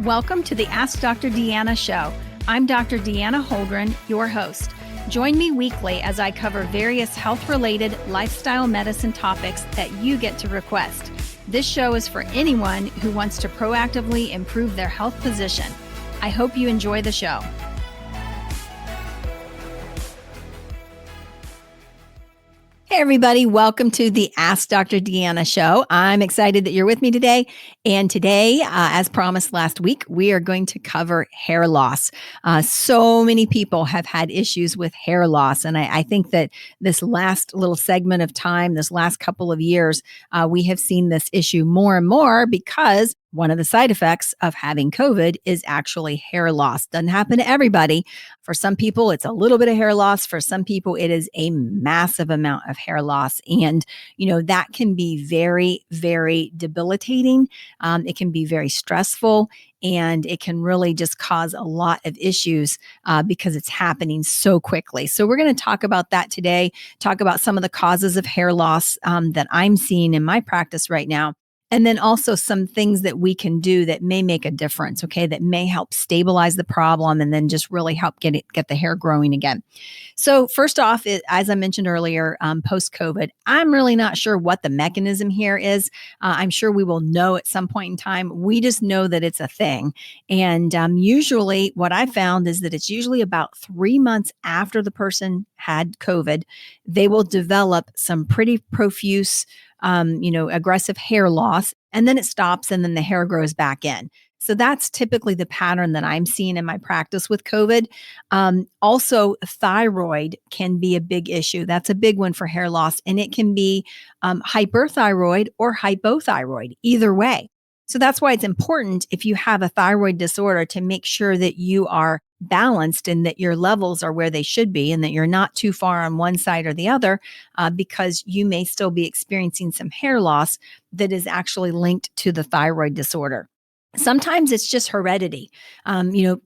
Welcome to the Ask Dr. Deanna show. I'm Dr. Deanna Holgren, your host. Join me weekly as I cover various health-related lifestyle medicine topics that you get to request. This show is for anyone who wants to proactively improve their health position. I hope you enjoy the show. Hey, everybody. Welcome to the Ask Dr. Deanna show. I'm excited that you're with me today. And today, as promised last week, we are going to cover hair loss. So many people have had issues with hair loss. And I think that this last little segment of time, this last couple of years, we have seen this issue more and more because one of the side effects of having COVID is actually hair loss. Doesn't happen to everybody. For some people, it's a little bit of hair loss. For some people, it is a massive amount of hair loss. And, that can be very, very debilitating. It can be very stressful. And it can really just cause a lot of issues because it's happening so quickly. So we're going to talk about that today, talk about some of the causes of hair loss that I'm seeing in my practice right now. And then also some things that we can do that may make a difference, okay, that may help stabilize the problem and then just really help get the hair growing again. So first off, as I mentioned earlier, post-COVID, I'm really not sure what the mechanism here is. I'm sure we will know at some point in time. We just know that it's a thing. And usually what I found is that it's usually about 3 months after the person had COVID, they will develop some pretty profuse aggressive hair loss, and then it stops and then the hair grows back in. So that's typically the pattern that I'm seeing in my practice with COVID. Also, thyroid can be a big issue. That's a big one for hair loss, and it can be hyperthyroid or hypothyroid, either way. So that's why it's important if you have a thyroid disorder to make sure that you are balanced and that your levels are where they should be and that you're not too far on one side or the other because you may still be experiencing some hair loss that is actually linked to the thyroid disorder. Sometimes it's just heredity.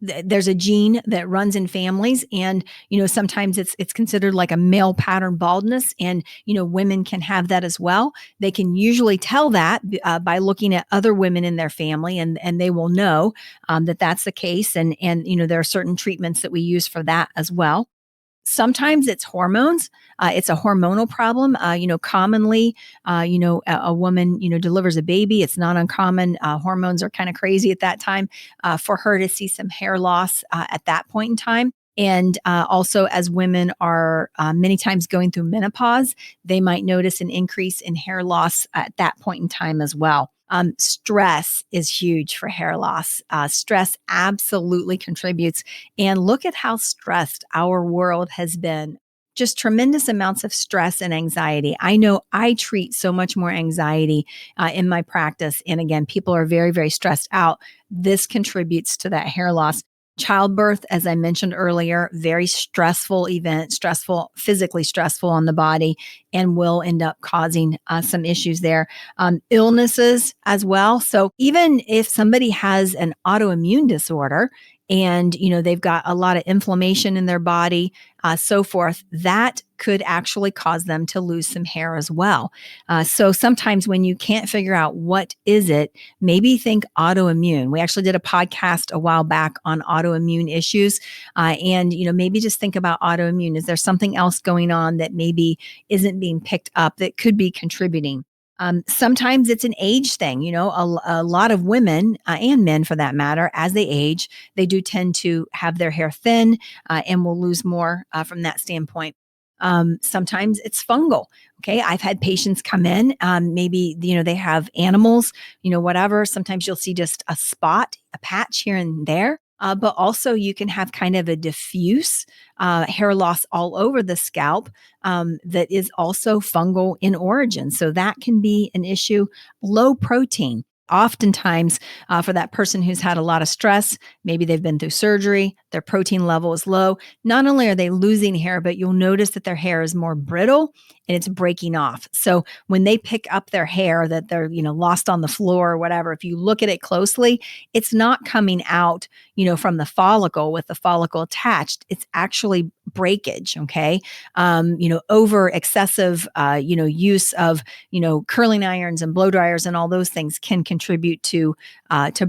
There's a gene that runs in families, and sometimes it's considered like a male pattern baldness, and women can have that as well. They can usually tell that by looking at other women in their family, and they will know that that's the case. And there are certain treatments that we use for that as well. Sometimes it's hormones. It's a hormonal problem. Commonly, a woman, delivers a baby. It's not uncommon. Hormones are kind of crazy at that time for her to see some hair loss at that point in time. And also, as women are many times going through menopause, they might notice an increase in hair loss at that point in time as well. Stress is huge for hair loss. Stress absolutely contributes. And look at how stressed our world has been. Just tremendous amounts of stress and anxiety. I know I treat so much more anxiety in my practice. And again, people are very, very stressed out. This contributes to that hair loss. Childbirth, as I mentioned earlier, very stressful event, physically stressful on the body, and will end up causing some issues there. Illnesses as well. So even if somebody has an autoimmune disorder and, they've got a lot of inflammation in their body, so forth, that could actually cause them to lose some hair as well. So sometimes when you can't figure out what is it, maybe think autoimmune. We actually did a podcast a while back on autoimmune issues. And maybe just think about autoimmune. Is there something else going on that maybe isn't being picked up that could be contributing? Sometimes it's an age thing. A lot of women and men for that matter, as they age, they do tend to have their hair thin and will lose more from that standpoint. Sometimes it's fungal. Okay. I've had patients come in, maybe, they have animals, whatever. Sometimes you'll see just a spot, a patch here and there. But also you can have kind of a diffuse hair loss all over the scalp that is also fungal in origin. So that can be an issue. Low protein. Oftentimes, for that person who's had a lot of stress, maybe they've been through surgery, their protein level is low. Not only are they losing hair, but you'll notice that their hair is more brittle and it's breaking off. So when they pick up their hair that they're, lost on the floor or whatever, if you look at it closely, it's not coming out, from the follicle with the follicle attached. It's actually breakage. Okay. Over excessive, use of, curling irons and blow dryers and all those things can contribute to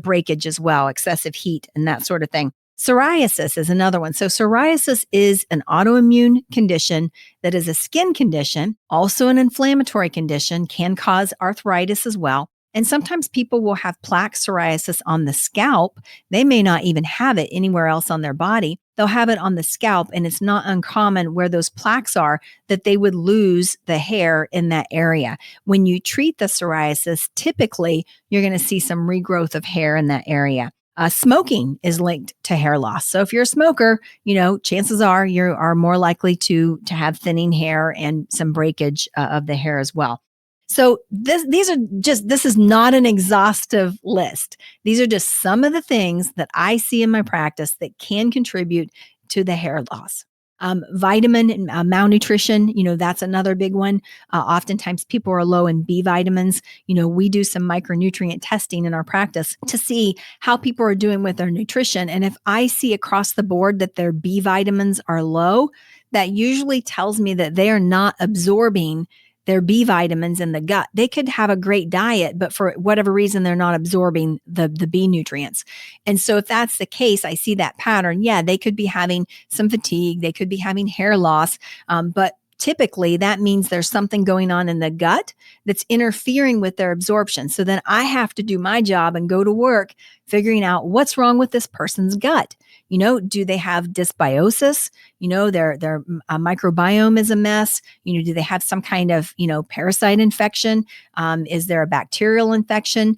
breakage as well, excessive heat and that sort of thing. Psoriasis is another one. So, psoriasis is an autoimmune condition that is a skin condition, also an inflammatory condition, can cause arthritis as well. And sometimes people will have plaque psoriasis on the scalp. They may not even have it anywhere else on their body. They'll have it on the scalp, and it's not uncommon where those plaques are that they would lose the hair in that area. When you treat the psoriasis, typically you're going to see some regrowth of hair in that area. Smoking is linked to hair loss. So if you're a smoker, chances are you are more likely to have thinning hair and some breakage of the hair as well. So this is not an exhaustive list. These are just some of the things that I see in my practice that can contribute to the hair loss. Vitamin and malnutrition, that's another big one. Oftentimes people are low in B vitamins. We do some micronutrient testing in our practice to see how people are doing with their nutrition. And if I see across the board that their B vitamins are low, that usually tells me that they are not absorbing their B vitamins in the gut. They could have a great diet, but for whatever reason, they're not absorbing the B nutrients. And so if that's the case, I see that pattern. Yeah, they could be having some fatigue. They could be having hair loss. But typically that means there's something going on in the gut that's interfering with their absorption. So then I have to do my job and go to work figuring out what's wrong with this person's gut. Do they have dysbiosis? Their microbiome is a mess. Do they have some kind of, parasite infection? Is there a bacterial infection?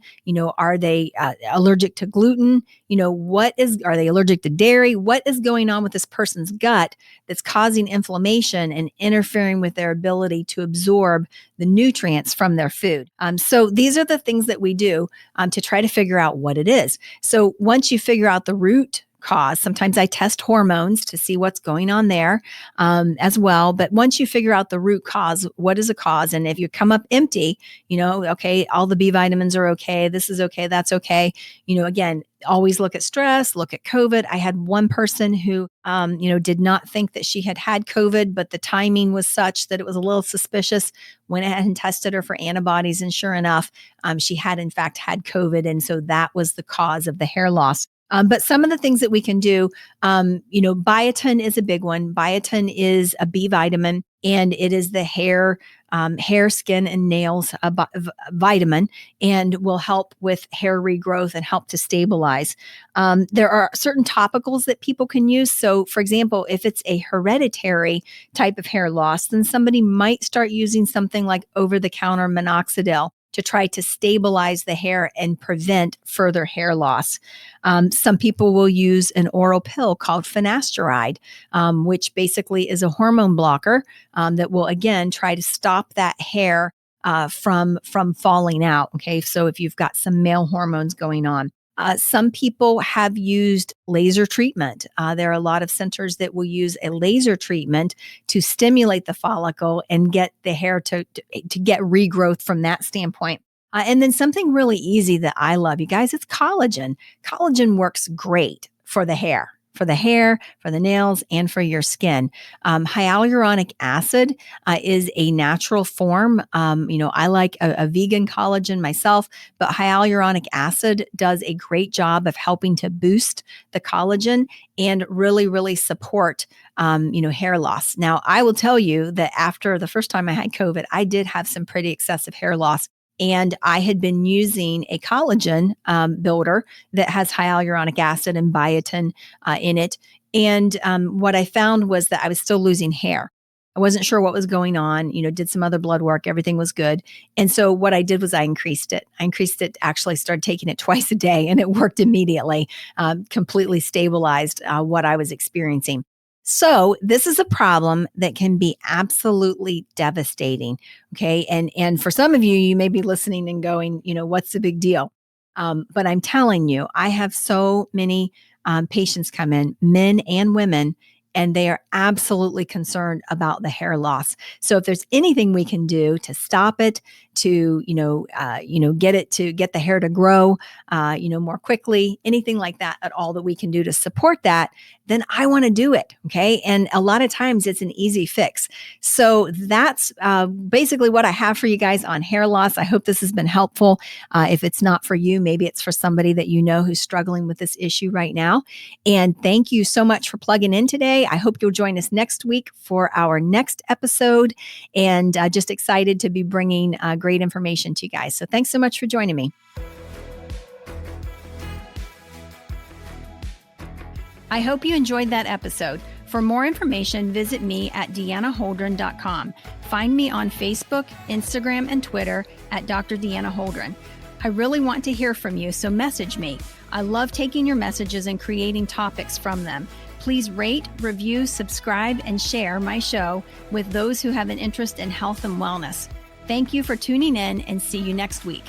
Are they allergic to gluten? Are they allergic to dairy? What is going on with this person's gut that's causing inflammation and interfering with their ability to absorb the nutrients from their food? So these are the things that we do to try to figure out what it is. So once you figure out the root cause, sometimes I test hormones to see what's going on there as well. But once you figure out the root cause, what is a cause? And if you come up empty, okay, all the B vitamins are okay. This is okay. That's okay. Again, always look at stress, look at COVID. I had one person who, did not think that she had COVID, but the timing was such that it was a little suspicious. Went ahead and tested her for antibodies. And sure enough, she had in fact had COVID. And so that was the cause of the hair loss. But some of the things that we can do, biotin is a big one. Biotin is a B vitamin, and it is the hair, skin, and nails vitamin, and will help with hair regrowth and help to stabilize. There are certain topicals that people can use. So, for example, if it's a hereditary type of hair loss, then somebody might start using something like over-the-counter minoxidil to try to stabilize the hair and prevent further hair loss. Some people will use an oral pill called finasteride, which basically is a hormone blocker that will, again, try to stop that hair from falling out. Okay, so if you've got some male hormones going on. Some people have used laser treatment. There are a lot of centers that will use a laser treatment to stimulate the follicle and get the hair to get regrowth from that standpoint. And then something really easy that I love, you guys, it's collagen. Collagen works great for the hair, for the nails, and for your skin. Hyaluronic acid is a natural form. I like a vegan collagen myself, but hyaluronic acid does a great job of helping to boost the collagen and really, really support, hair loss. Now, I will tell you that after the first time I had COVID, I did have some pretty excessive hair loss. And I had been using a collagen builder that has hyaluronic acid and biotin in it. And what I found was that I was still losing hair. I wasn't sure what was going on, did some other blood work. Everything was good. And so what I did was I increased it. Actually started taking it twice a day, and it worked immediately, completely stabilized what I was experiencing. So this is a problem that can be absolutely devastating. Okay. And for some of you, you may be listening and going, what's the big deal? But I'm telling you, I have so many patients come in, men and women, and they are absolutely concerned about the hair loss. So if there's anything we can do to stop it, to get the hair to grow, more quickly, anything like that at all that we can do to support that, then I want to do it. Okay. And a lot of times it's an easy fix. So that's basically what I have for you guys on hair loss. I hope this has been helpful. If it's not for you, maybe it's for somebody that you know who's struggling with this issue right now. And thank you so much for plugging in today. I hope you'll join us next week for our next episode. And just excited to be bringing great information to you guys. So thanks so much for joining me. I hope you enjoyed that episode. For more information, visit me at deannaholdren.com. Find me on Facebook, Instagram, and Twitter at Dr. Deanna Holdren. I really want to hear from you, so message me. I love taking your messages and creating topics from them. Please rate, review, subscribe, and share my show with those who have an interest in health and wellness. Thank you for tuning in, and see you next week.